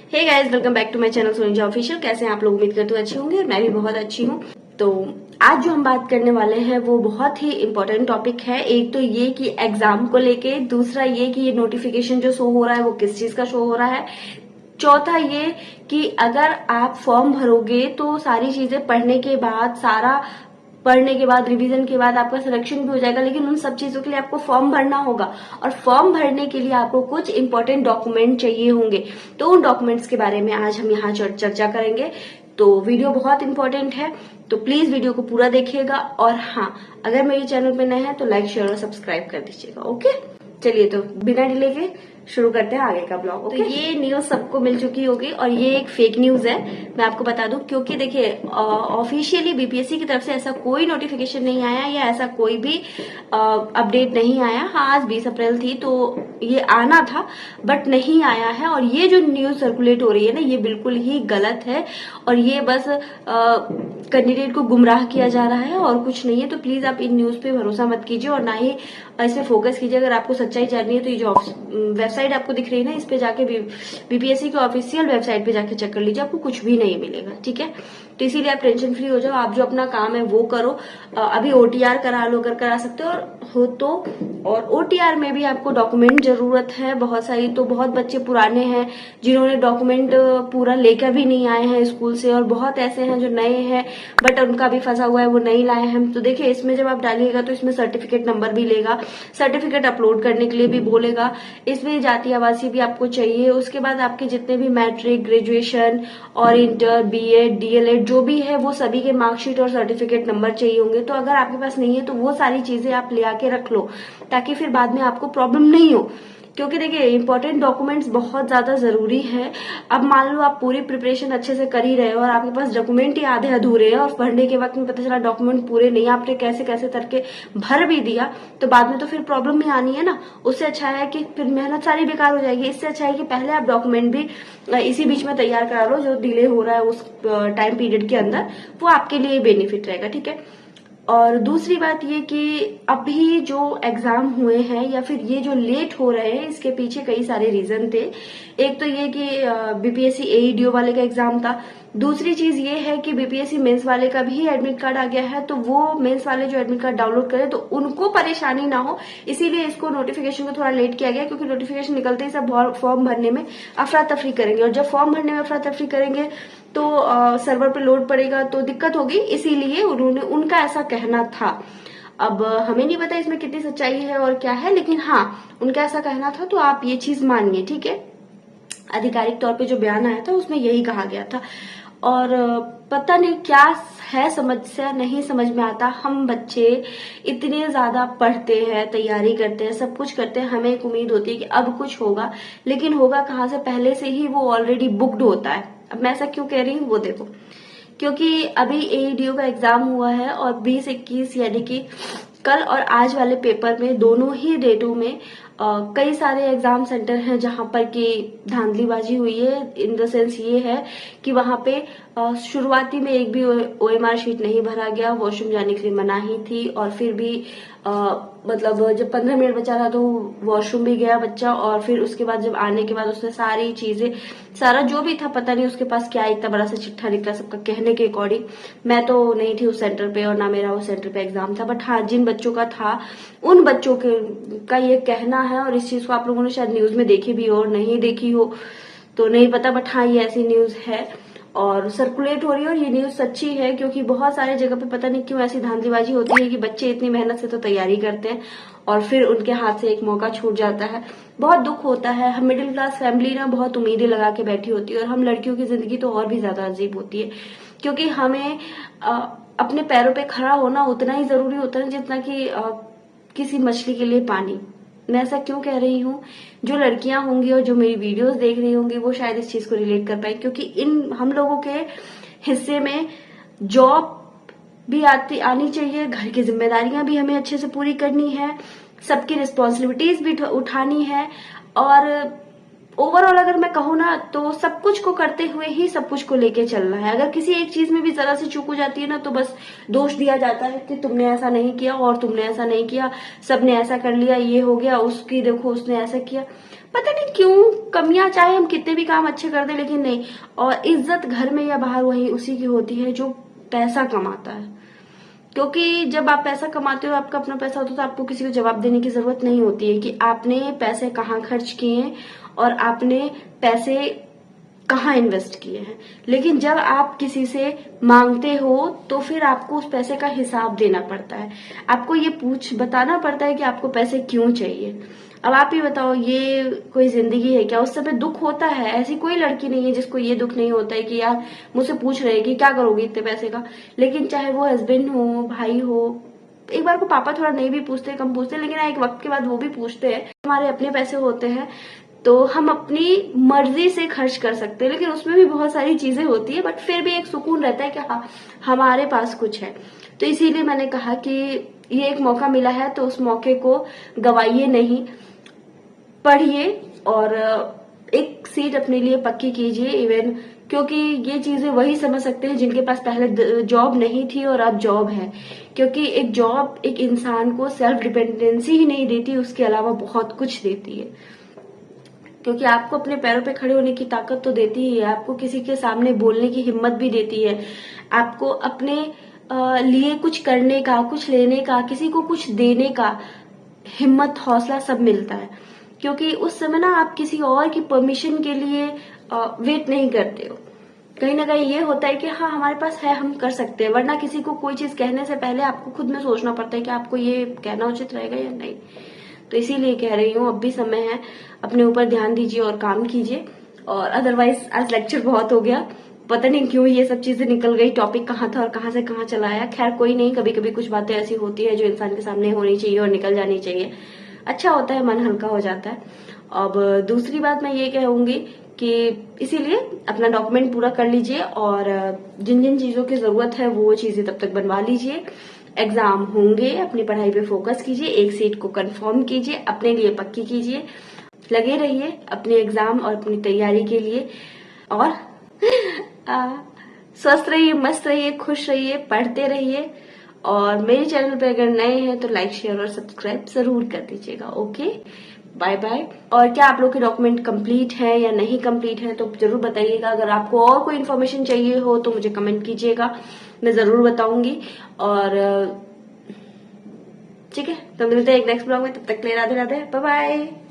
Hey guys, welcome back to my channel Sonija official. कैसे हैं आप लोग? उम्मीद करते हो अच्छे होंगे और मैं भी बहुत अच्छी हूँ। तो आज जो हम बात करने वाले हैं वो बहुत ही इम्पोर्टेंट टॉपिक है। एक तो ये कि एग्जाम को लेके, दूसरा ये कि ये नोटिफिकेशन जो शो हो रहा है वो किस चीज का शो हो रहा है, चौथा ये कि अगर आप फॉर्म भरोगे तो सारी चीजें पढ़ने के बाद, रिवीजन के बाद आपका सिलेक्शन भी हो जाएगा, लेकिन उन सब चीजों के लिए आपको फॉर्म भरना होगा और फॉर्म भरने के लिए आपको कुछ इंपॉर्टेंट डॉक्यूमेंट चाहिए होंगे। तो उन डॉक्यूमेंट्स के बारे में आज हम यहाँ चर्चा करेंगे। तो वीडियो बहुत इंपॉर्टेंट है, तो प्लीज वीडियो को पूरा देखिएगा। और हाँ, अगर मेरे चैनल पे नए हैं तो लाइक, शेयर और सब्सक्राइब कर दीजिएगा। ओके, चलिए तो बिना डिले के शुरू करते हैं आगे का ब्लॉग। तो ये न्यूज सबको मिल चुकी होगी और ये एक फेक न्यूज है, मैं आपको बता दूं। क्योंकि देखिए, ऑफिशियली बीपीएससी की तरफ से ऐसा कोई नोटिफिकेशन नहीं आया या ऐसा कोई भी अपडेट नहीं आया। हाँ, आज 20 अप्रैल थी तो ये आना था बट नहीं आया है। और ये जो न्यूज सर्कुलेट हो रही है ना, ये बिल्कुल ही गलत है और ये बस कैंडिडेट को गुमराह किया जा रहा है और कुछ नहीं है। तो प्लीज आप इन न्यूज पे भरोसा मत कीजिए और ना ही इस पे फोकस कीजिए। अगर आपको सच्चाई जाननी है तो ये जो वेबसाइट आपको दिख रही है ना, इस पे जाके बीपीएससी की ऑफिशियल वेबसाइट पे जाके चेक कर लीजिए, आपको कुछ भी नहीं मिलेगा। ठीक है, तो इसीलिए आप टेंशन फ्री हो जाओ, आप जो अपना काम है वो करो। अभी ओटीआर करा लो अगर करा सकते हो तो। और ओटीआर में भी आपको डॉक्यूमेंट जरूरत है बहुत सारी। तो बहुत बच्चे पुराने हैं जिन्होंने डॉक्यूमेंट पूरा लेकर भी नहीं आए हैं स्कूल से, और बहुत ऐसे हैं जो नए हैं बट उनका भी फंसा हुआ है, वो नहीं लाए हैं। तो देखिए, इसमें जब आप डालिएगा तो इसमें सर्टिफिकेट नंबर भी लेगा, सर्टिफिकेट अपलोड करने के लिए भी बोलेगा, इसमें जाति आवासीय भी आपको चाहिए। उसके बाद आपके जितने भी मैट्रिक, ग्रेजुएशन और इंटर, बीएड, डीएलएड जो भी है वो सभी के मार्कशीट और सर्टिफिकेट नंबर चाहिए होंगे। तो अगर आपके पास नहीं है तो वो सारी चीजें आप ले आके रख लो ताकि फिर बाद में आपको प्रॉब्लम नहीं हो। क्योंकि देखिए, इंपॉर्टेंट डॉक्यूमेंट्स बहुत ज्यादा जरूरी है। अब मान लो आप पूरी प्रिपरेशन अच्छे से कर ही रहे हो और आपके पास डॉक्यूमेंट ही आधे अधूरे हैं और पढ़ने के वक्त में पता चला डॉक्यूमेंट पूरे नहीं, आपने कैसे कैसे करके भर भी दिया, तो बाद में तो फिर प्रॉब्लम ही आनी है ना। उससे अच्छा है कि फिर मेहनत सारी बेकार हो जाएगी। इससे अच्छा है कि पहले आप डॉक्यूमेंट भी इसी बीच में तैयार करा लो, जो डिले हो रहा है उस टाइम पीरियड के अंदर, वो आपके लिए बेनिफिट रहेगा। ठीक है, और दूसरी बात ये कि अभी जो एग्जाम हुए हैं या फिर ये जो लेट हो रहे हैं, इसके पीछे कई सारे रीजन थे। एक तो ये कि बीपीएससी एईडीओ वाले का एग्जाम था। दूसरी चीज ये है कि बीपीएससी मेंस वाले का भी एडमिट कार्ड आ गया है, तो वो मेंस वाले जो एडमिट कार्ड डाउनलोड करें तो उनको परेशानी ना हो, इसीलिए इसको नोटिफिकेशन को थोड़ा लेट किया गया। क्योंकि नोटिफिकेशन निकलते ही सब फॉर्म भरने में अफरा तफरी करेंगे और जब फॉर्म भरने में अफरा तफरी करेंगे तो सर्वर पे लोड पड़ेगा तो दिक्कत होगी, इसीलिए उनका ऐसा कहना था। अब हमें नहीं पता इसमें कितनी सच्चाई है और क्या है, लेकिन हाँ, उनका ऐसा कहना था तो आप ये चीज मानिए। ठीक है, आधिकारिक तौर पे जो बयान आया था उसमें यही कहा गया था। और पता नहीं क्या है समस्या, नहीं समझ में आता। हम बच्चे इतने ज्यादा पढ़ते हैं, तैयारी करते हैं, सब कुछ करते हैं, हमें एक उम्मीद होती है कि अब कुछ होगा, लेकिन होगा कहाँ से, पहले से ही वो ऑलरेडी बुक्ड होता है। अब मैं ऐसा क्यों कह रही हूँ वो देखो, क्योंकि अभी एईडीओ का एग्जाम हुआ है और 20-21 यानी कि कल और आज वाले पेपर में, दोनों ही डेटों में कई सारे एग्जाम सेंटर हैं जहां पर की धांधलीबाजी हुई है। इन द सेंस ये है कि वहां पे शुरुआती में एक भी ओएमआर शीट नहीं भरा गया, वॉशरूम जाने के लिए मनाही थी और फिर भी मतलब जब 15 मिनट बचा था तो वॉशरूम भी गया बच्चा, और फिर उसके बाद जब आने के बाद उसने सारी चीजें, सारा जो भी था, पता नहीं उसके पास क्या इतना बड़ा सा चिट्ठा निकला सबका कहने के अकॉर्डिंग। मैं तो नहीं थी उस सेंटर पे और ना मेरा उस सेंटर पे एग्जाम था, बट हाँ, जिन बच्चों का था उन बच्चों का ये कहना है। और इस चीज को आप लोगों ने शायद न्यूज में देखी भी हो और नहीं देखी हो तो नहीं पता, बट हाँ, ये ऐसी न्यूज है और सर्कुलेट हो रही है और ये न्यूज सच्ची है। क्योंकि बहुत सारे जगह पे पता नहीं क्यों ऐसी धांधलीबाजी होती है कि बच्चे इतनी मेहनत से तो तैयारी करते हैं और फिर उनके हाथ से एक मौका छूट जाता है। बहुत दुख होता है। हम मिडिल क्लास फैमिली ना बहुत उम्मीदें लगा के बैठी होती है और हम लड़कियों की जिंदगी तो और भी ज्यादा अजीब होती है, क्योंकि हमें अपने पैरों पे खड़ा होना उतना ही जरूरी होता है जितना कि किसी मछली के लिए पानी। मैं ऐसा क्यों कह रही हूँ, जो लड़कियां होंगी और जो मेरी वीडियोस देख रही होंगी वो शायद इस चीज को रिलेट कर पाए, क्योंकि इन हम लोगों के हिस्से में जॉब भी आनी चाहिए, घर की जिम्मेदारियां भी हमें अच्छे से पूरी करनी है, सबकी रिस्पॉन्सिबिलिटीज भी उठानी है। और ओवरऑल अगर मैं कहूँ ना तो सब कुछ को करते हुए ही सब कुछ को लेके चलना है। अगर किसी एक चीज में भी जरा सी चूक हो जाती है ना तो बस दोष दिया जाता है कि तुमने ऐसा नहीं किया और तुमने ऐसा नहीं किया, सबने ऐसा कर लिया, ये हो गया, उसकी देखो उसने ऐसा किया। पता नहीं क्यों कमियां, चाहे हम कितने भी काम अच्छे कर दें लेकिन नहीं। और इज्जत घर में या बाहर वही उसी की होती है जो पैसा कमाता है, क्योंकि जब आप पैसा कमाते हो, आपका अपना पैसा होता है, तो आपको किसी को जवाब देने की जरूरत नहीं होती है कि आपने पैसे कहाँ खर्च किए हैं और आपने पैसे कहाँ इन्वेस्ट किए हैं। लेकिन जब आप किसी से मांगते हो तो फिर आपको उस पैसे का हिसाब देना पड़ता है, आपको ये बताना पड़ता है कि आपको पैसे क्यों चाहिए। अब आप ही बताओ, ये कोई जिंदगी है क्या? उस समय दुख होता है, ऐसी कोई लड़की नहीं है जिसको ये दुख नहीं होता है कि यार मुझसे पूछ रहे हैं कि क्या करोगे इतने पैसे का। लेकिन चाहे वो हस्बैंड हो, भाई हो, एक बार को पापा थोड़ा नहीं भी पूछते, कम पूछते, लेकिन एक वक्त के बाद वो भी पूछते हैं। हमारे अपने पैसे होते हैं तो हम अपनी मर्जी से खर्च कर सकते हैं, लेकिन उसमें भी बहुत सारी चीजें होती है, बट फिर भी एक सुकून रहता है कि हाँ हमारे पास कुछ है। तो इसीलिए मैंने कहा कि ये एक मौका मिला है तो उस मौके को गवाइए नहीं, पढ़िए और एक सीट अपने लिए पक्की कीजिए। इवन क्योंकि ये चीजें वही समझ सकते हैं जिनके पास पहले जॉब नहीं थी और अब जॉब है, क्योंकि एक जॉब एक इंसान को सेल्फ डिपेंडेंसी ही नहीं देती, उसके अलावा बहुत कुछ देती है। क्योंकि आपको अपने पैरों पे खड़े होने की ताकत तो देती ही है, आपको किसी के सामने बोलने की हिम्मत भी देती है, आपको अपने लिए कुछ करने का, कुछ लेने का, किसी को कुछ देने का हिम्मत, हौसला सब मिलता है। क्योंकि उस समय ना आप किसी और की परमिशन के लिए वेट नहीं करते हो। कहीं ना कहीं ये होता है कि हाँ हमारे पास है, हम कर सकते हैं, वरना किसी को कोई चीज कहने से पहले आपको खुद में सोचना पड़ता है कि आपको ये कहना उचित रहेगा या नहीं। तो इसीलिए कह रही हूँ, अब भी समय है, अपने ऊपर ध्यान दीजिए और काम कीजिए। और अदरवाइज आज लेक्चर बहुत हो गया, पता नहीं क्यों ये सब चीजें निकल गई, टॉपिक कहाँ था और कहाँ से कहाँ चला आया। खैर कोई नहीं, कभी कभी कुछ बातें ऐसी होती है जो इंसान के सामने होनी चाहिए और निकल जानी चाहिए, अच्छा होता है, मन हल्का हो जाता है। अब दूसरी बात मैं ये कहूंगी कि इसीलिए अपना डॉक्यूमेंट पूरा कर लीजिए और जिन जिन चीजों की जरूरत है वो चीजें तब तक बनवा लीजिए। एग्जाम होंगे, अपनी पढ़ाई पे फोकस कीजिए, एक सीट को कंफर्म कीजिए, अपने लिए पक्की कीजिए, लगे रहिए अपने एग्जाम और अपनी तैयारी के लिए। और स्वस्थ रहिए, मस्त रहिए, खुश रहिए, पढ़ते रहिए। और मेरे चैनल पे अगर नए हैं तो लाइक, शेयर और सब्सक्राइब जरूर कर दीजिएगा। Okay, bye bye. और क्या आप लोग के डॉक्यूमेंट कंप्लीट है या नहीं कंप्लीट है तो जरूर बताइएगा। अगर आपको और कोई इन्फॉर्मेशन चाहिए हो तो मुझे कमेंट कीजिएगा, मैं जरूर बताऊंगी। और ठीक है, तो मिलते हैं एक नेक्स्ट ब्लॉग में, तब तक के लिए राधे राधे, बाय बाय।